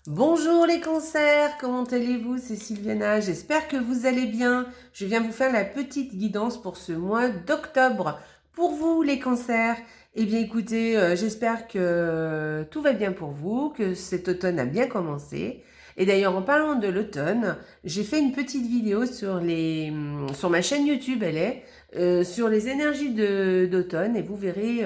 Bonjour les cancers, comment allez-vous? C'est Sylviana, j'espère que vous allez bien. Je viens vous faire la petite guidance pour ce mois d'octobre. Pour vous les cancers, eh bien écoutez, j'espère que tout va bien pour vous, que cet automne a bien commencé. Et d'ailleurs en parlant de l'automne, j'ai fait une petite vidéo sur ma chaîne YouTube, sur les énergies d'automne et vous verrez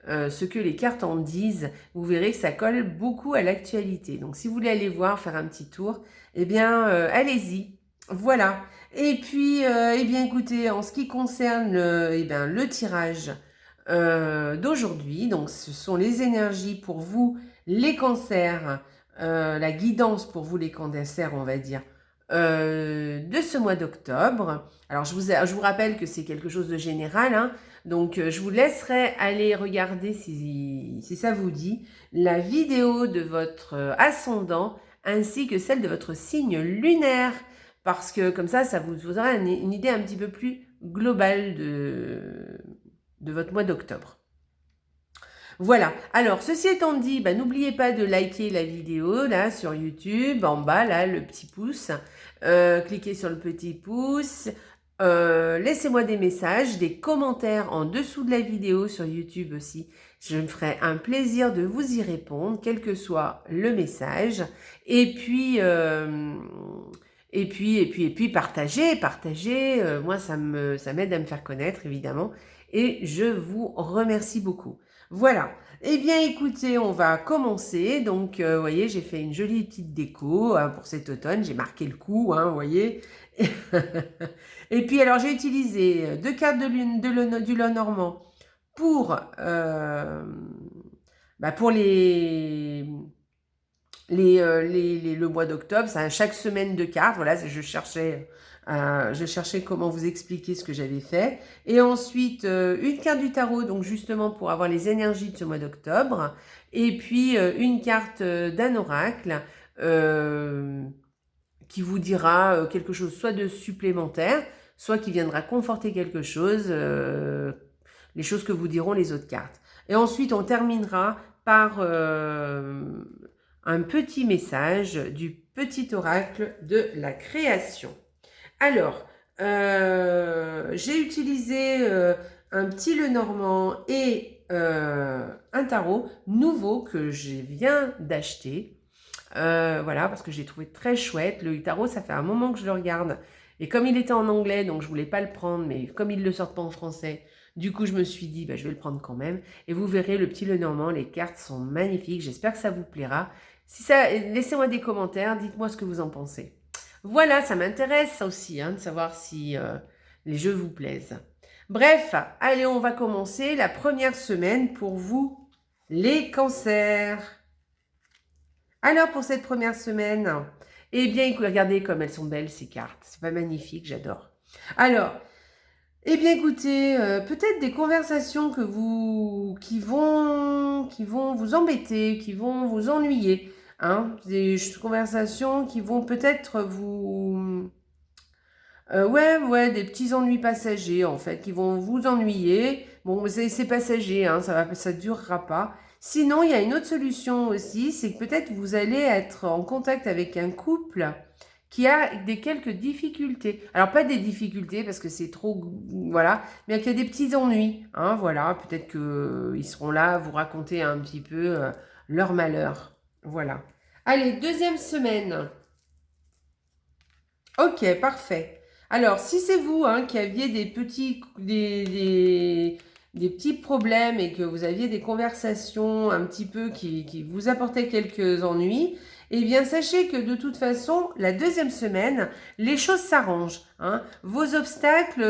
ce que les cartes en disent. Vous verrez que ça colle beaucoup à l'actualité. Donc si vous voulez aller voir, faire un petit tour, eh bien allez-y. Voilà. Et puis, eh bien écoutez, en ce qui concerne le tirage d'aujourd'hui, donc ce sont les énergies pour vous, les cancers, la guidance pour vous, les cancers, on va dire, de ce mois d'octobre. Alors je vous rappelle que c'est quelque chose de général, hein, donc je vous laisserai aller regarder si ça vous dit la vidéo de votre ascendant ainsi que celle de votre signe lunaire, parce que comme ça vous aura une idée un petit peu plus globale de votre mois d'octobre. Voilà, alors ceci étant dit, n'oubliez pas de liker la vidéo là sur YouTube, en bas là le petit pouce, cliquez sur le petit pouce, laissez-moi des messages, des commentaires en dessous de la vidéo sur YouTube aussi. Je me ferai un plaisir de vous y répondre, quel que soit le message. Et puis, partagez. Moi, ça m'aide à me faire connaître, évidemment. Et je vous remercie beaucoup. Voilà. Eh bien, écoutez, on va commencer. Donc, vous voyez, j'ai fait une jolie petite déco hein, pour cet automne. J'ai marqué le coup, hein, vous voyez. Et puis, alors, j'ai utilisé 2 cartes du Lenormand pour, pour le mois d'octobre. C'est chaque semaine 2 cartes. Voilà, je cherchais comment vous expliquer ce que j'avais fait. Et ensuite, une carte du tarot, donc justement pour avoir les énergies de ce mois d'octobre. Et puis, une carte d'un oracle qui vous dira quelque chose soit de supplémentaire, soit qui viendra conforter quelque chose, les choses que vous diront les autres cartes. Et ensuite, on terminera par un petit message du petit oracle de la création. Alors, j'ai utilisé un petit Lenormand et un tarot nouveau que je viens d'acheter. Voilà, parce que j'ai trouvé très chouette. Le tarot, ça fait un moment que je le regarde. Et comme il était en anglais, donc je voulais pas le prendre, mais comme ils le sortent pas en français, du coup, je me suis dit, je vais le prendre quand même. Et vous verrez, le petit Lenormand, les cartes sont magnifiques. J'espère que ça vous plaira. Laissez-moi des commentaires, dites-moi ce que vous en pensez. Voilà, ça m'intéresse ça aussi, hein, de savoir si les jeux vous plaisent. Bref, allez, on va commencer la première semaine pour vous, les cancers. Alors, pour cette première semaine, eh bien, écoutez, regardez comme elles sont belles, ces cartes. C'est pas magnifique, j'adore. Alors, eh bien, écoutez, peut-être des conversations qui vont vous embêter, qui vont vous ennuyer. Hein, des conversations qui vont peut-être vous... ouais, des petits ennuis passagers, en fait, qui vont vous ennuyer. Bon, c'est passager, hein, ça durera pas. Sinon, il y a une autre solution aussi, c'est que peut-être vous allez être en contact avec un couple qui a quelques difficultés. Alors, pas des difficultés parce que c'est trop, voilà, mais qui a des petits ennuis, hein, voilà. Peut-être qu'ils seront là à vous raconter un petit peu leur malheur. Voilà. Allez, deuxième semaine. Ok, parfait. Alors, si c'est vous hein, qui aviez des petits problèmes et que vous aviez des conversations un petit peu qui vous apportaient quelques ennuis, eh bien, sachez que de toute façon, la deuxième semaine, les choses s'arrangent. Hein. Vos obstacles,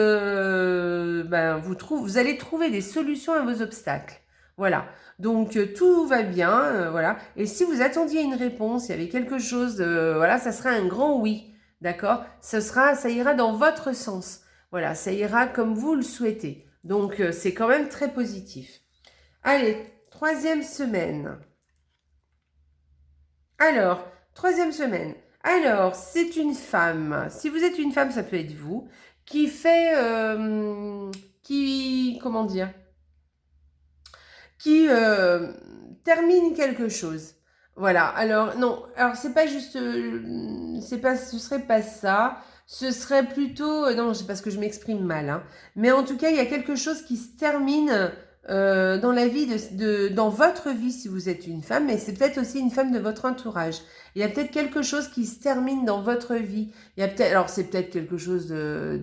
vous allez trouver des solutions à vos obstacles. Voilà. Donc, tout va bien. Voilà. Et si vous attendiez une réponse, il y avait quelque chose, voilà, ça sera un grand oui. D'accord? Ça ira dans votre sens. Voilà, ça ira comme vous le souhaitez. Donc, c'est quand même très positif. Allez, troisième semaine. Alors, troisième semaine. Alors, c'est une femme. Si vous êtes une femme, ça peut être vous. Qui fait... comment dire? Qui termine quelque chose. Voilà, alors non, alors c'est pas juste, ce serait pas ça, ce serait plutôt, non, c'est parce que je m'exprime mal, hein, mais en tout cas, il y a quelque chose qui se termine dans la vie dans votre vie si vous êtes une femme, mais c'est peut-être aussi une femme de votre entourage. Il y a peut-être quelque chose qui se termine dans votre vie. Il y a peut-être, alors c'est peut-être quelque chose de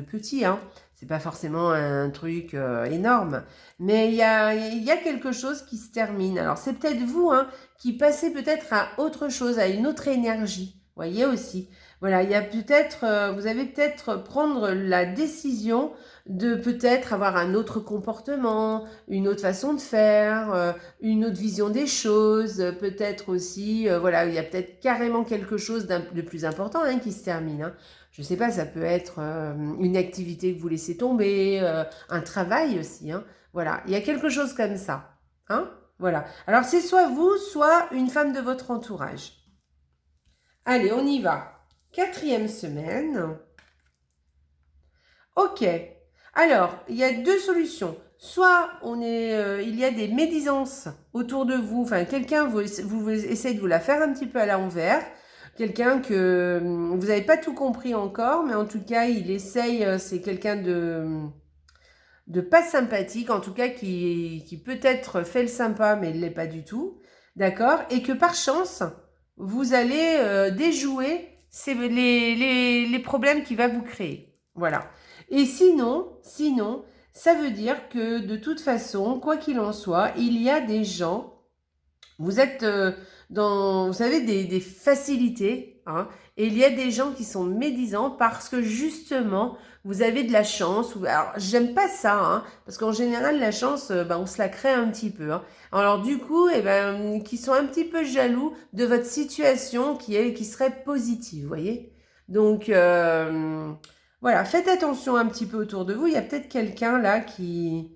petit, hein. C'est pas forcément un truc énorme, mais il y a quelque chose qui se termine. Alors c'est peut-être vous, hein, qui passez peut-être à autre chose, à une autre énergie. Voyez aussi. Voilà, il y a peut-être, vous avez peut-être prendre la décision de peut-être avoir un autre comportement, une autre façon de faire, une autre vision des choses, peut-être aussi, voilà, il y a peut-être carrément quelque chose de plus important hein, qui se termine. Hein. Je ne sais pas, ça peut être une activité que vous laissez tomber, un travail aussi. Hein. Voilà, il y a quelque chose comme ça. Hein. Voilà. Alors, c'est soit vous, soit une femme de votre entourage. Allez, on y va. 4e semaine. Ok. Alors, il y a 2 solutions. Soit il y a des médisances autour de vous, enfin, quelqu'un vous essayez de vous la faire un petit peu à l'envers. Quelqu'un que vous n'avez pas tout compris encore, mais en tout cas, il essaye, c'est quelqu'un de pas sympathique, en tout cas qui peut-être fait le sympa, mais il ne l'est pas du tout, d'accord? Et que par chance, vous allez déjouer les problèmes qu'il va vous créer. Voilà. Et sinon, ça veut dire que de toute façon, quoi qu'il en soit, il y a des gens, vous êtes dans, vous savez, des facilités, hein, et il y a des gens qui sont médisants parce que justement, vous avez de la chance. Alors, j'aime pas ça, hein, parce qu'en général, la chance, on se la crée un petit peu. Hein. Alors, du coup, qui sont un petit peu jaloux de votre situation qui serait positive, vous voyez. Donc, voilà, faites attention un petit peu autour de vous. Il y a peut-être quelqu'un là qui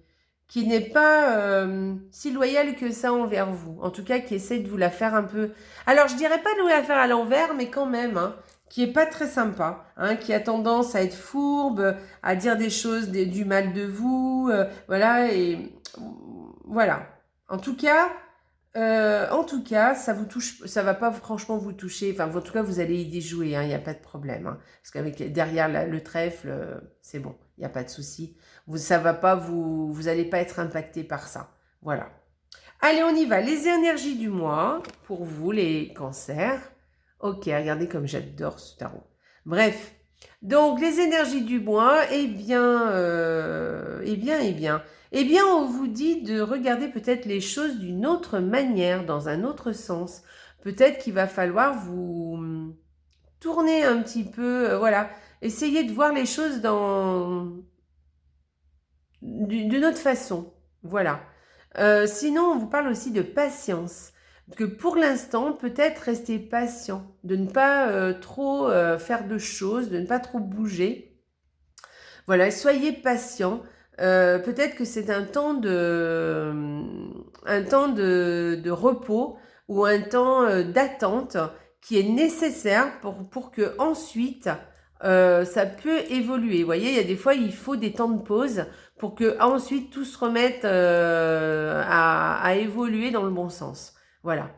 n'est pas si loyal que ça envers vous. En tout cas, qui essaie de vous la faire un peu... Alors, je dirais pas de vous la faire à l'envers, mais quand même, hein, qui est pas très sympa, hein, qui a tendance à être fourbe, à dire des choses, du mal de vous, voilà, et voilà. En tout cas, ça vous touche, ça va pas franchement vous toucher. Enfin, en tout cas, vous allez y déjouer, hein, il n'y a pas de problème. Hein, parce qu'avec derrière le trèfle, c'est bon, il n'y a pas de souci. Ça va pas vous allez pas être impacté par ça. Voilà. Allez, on y va. Les énergies du mois pour vous, les cancers. Ok, regardez comme j'adore ce tarot. Bref, donc les énergies du mois, on vous dit de regarder peut-être les choses d'une autre manière, dans un autre sens. Peut-être qu'il va falloir vous tourner un petit peu, voilà, essayer de voir les choses d'une autre façon. Voilà. Sinon, on vous parle aussi de patience. Que pour l'instant, peut-être rester patient, de ne pas trop faire de choses, de ne pas trop bouger. Voilà, soyez patient. Peut-être que c'est un temps de repos ou un temps d'attente qui est nécessaire pour que ensuite ça peut évoluer. Vous voyez, il y a des fois, il faut des temps de pause pour que ensuite tout se remette à évoluer dans le bon sens. Voilà.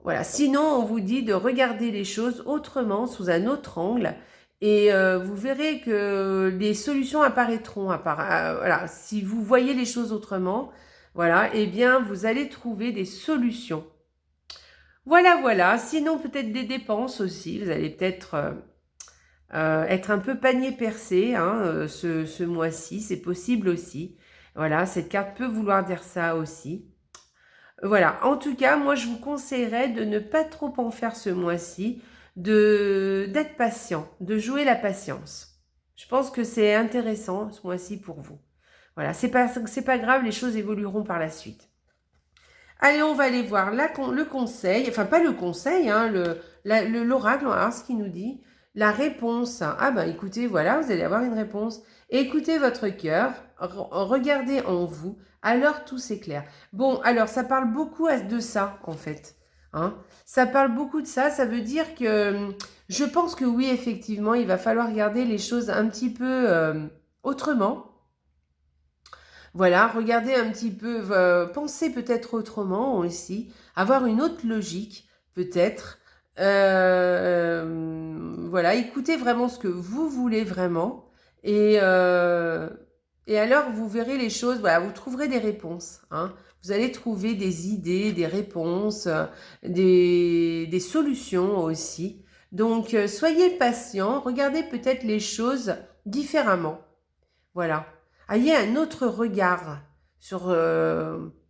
Voilà. Sinon, on vous dit de regarder les choses autrement, sous un autre angle, et vous verrez que les solutions apparaîtront. Voilà. Si vous voyez les choses autrement, voilà, eh bien, vous allez trouver des solutions. Voilà, voilà. Sinon, peut-être des dépenses aussi. Vous allez peut-être être un peu panier percé hein, ce mois-ci, c'est possible aussi. Voilà, cette carte peut vouloir dire ça aussi. Voilà, en tout cas, moi je vous conseillerais de ne pas trop en faire ce mois-ci, d'être patient, de jouer la patience. Je pense que c'est intéressant ce mois-ci pour vous. Voilà, c'est pas grave, les choses évolueront par la suite. Allez, on va aller voir le conseil, enfin pas le conseil, hein, l'oracle, on va voir ce qu'il nous dit. La réponse, ah ben écoutez, voilà, vous allez avoir une réponse. Écoutez votre cœur, regardez en vous, alors tout s'éclaire. Bon, alors ça parle beaucoup de ça en fait. Hein. Ça parle beaucoup de ça, ça veut dire que je pense que oui, effectivement, il va falloir regarder les choses un petit peu autrement. Voilà, regardez un petit peu, pensez peut-être autrement aussi, avoir une autre logique peut-être. Voilà, écoutez vraiment ce que vous voulez vraiment et alors vous verrez les choses, voilà, vous trouverez des réponses, hein. Vous allez trouver des idées, des réponses, des solutions aussi. Donc, soyez patient, regardez peut-être les choses différemment. Voilà. Ayez un autre regard sur,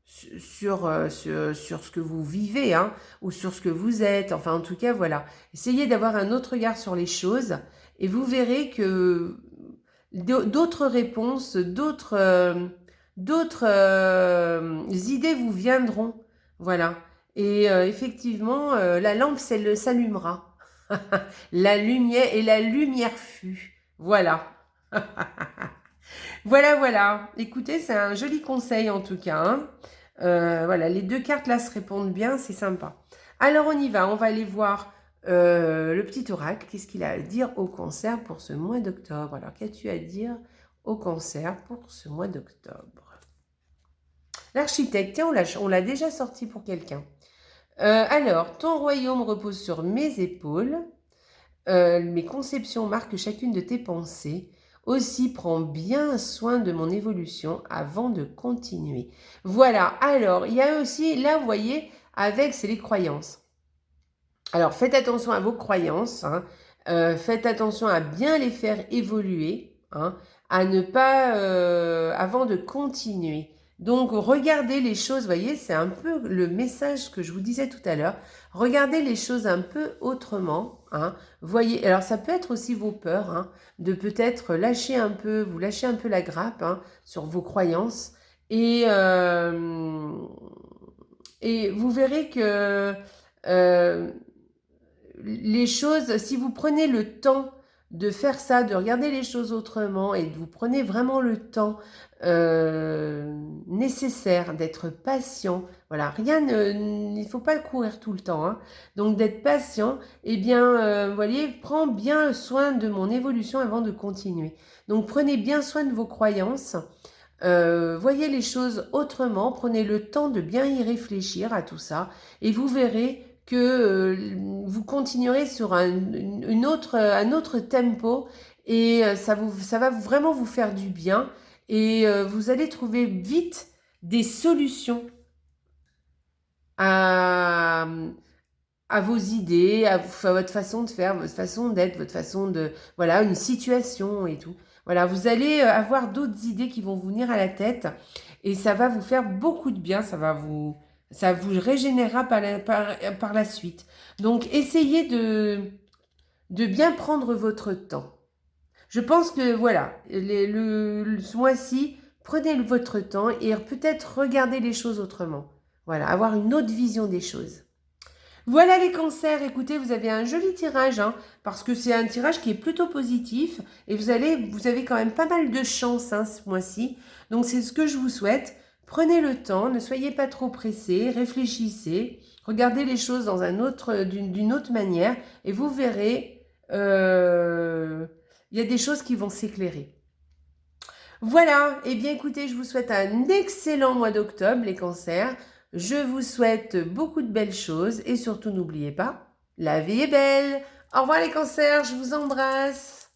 sur ce que vous vivez, hein, ou sur ce que vous êtes. Enfin, en tout cas, voilà. Essayez d'avoir un autre regard sur les choses et vous verrez que d'autres réponses, d'autres idées vous viendront. Voilà. Et effectivement, la lampe s'allumera. La lumière fut. Voilà. Voilà, voilà. Écoutez, c'est un joli conseil en tout cas, hein. Voilà, les deux cartes là se répondent bien, c'est sympa. Alors on y va, on va aller voir le petit oracle. Qu'est-ce qu'il a à dire au cancer pour ce mois d'octobre? Alors, qu'as-tu à dire au cancer pour ce mois d'octobre? L'architecte, tiens, on l'a déjà sorti pour quelqu'un. Alors, ton royaume repose sur mes épaules. Mes conceptions marquent chacune de tes pensées. Aussi, prends bien soin de mon évolution avant de continuer. Voilà, alors, il y a aussi, là, vous voyez, avec, c'est les croyances. Alors, faites attention à vos croyances, hein. Faites attention à bien les faire évoluer, hein, à ne pas, avant de continuer. Donc, regardez les choses, vous voyez, c'est un peu le message que je vous disais tout à l'heure. Regardez les choses un peu autrement, hein. Voyez, alors ça peut être aussi vos peurs, hein, de peut-être lâcher un peu, vous lâchez un peu la grappe, hein, sur vos croyances et vous verrez que les choses, si vous prenez le temps de faire ça, de regarder les choses autrement et de vous prenez vraiment le temps nécessaire d'être patient, voilà, il ne faut pas courir tout le temps, hein. Donc d'être patient, eh bien, vous voyez, prends bien soin de mon évolution avant de continuer. Donc prenez bien soin de vos croyances, voyez les choses autrement, prenez le temps de bien y réfléchir à tout ça et vous verrez que vous continuerez sur un autre tempo et ça va vraiment vous faire du bien et vous allez trouver vite des solutions à, à vos idées, à votre façon de faire, votre façon d'être, votre façon de... Voilà, une situation et tout. Voilà, vous allez avoir d'autres idées qui vont vous venir à la tête et ça va vous faire beaucoup de bien, ça vous régénérera par la suite. Donc, essayez de bien prendre votre temps. Je pense que, voilà, ce mois-ci, prenez votre temps et peut-être regardez les choses autrement. Voilà, avoir une autre vision des choses. Voilà les cancers, écoutez, vous avez un joli tirage, hein, parce que c'est un tirage qui est plutôt positif et vous avez quand même pas mal de chance, hein, ce mois-ci. Donc c'est ce que je vous souhaite. Prenez le temps, ne soyez pas trop pressés, réfléchissez, regardez les choses d'une autre manière et vous verrez, il y a des choses qui vont s'éclairer. Voilà, et bien écoutez, je vous souhaite un excellent mois d'octobre, les cancers. Je vous souhaite beaucoup de belles choses et surtout n'oubliez pas, la vie est belle. Au revoir les cancers, je vous embrasse.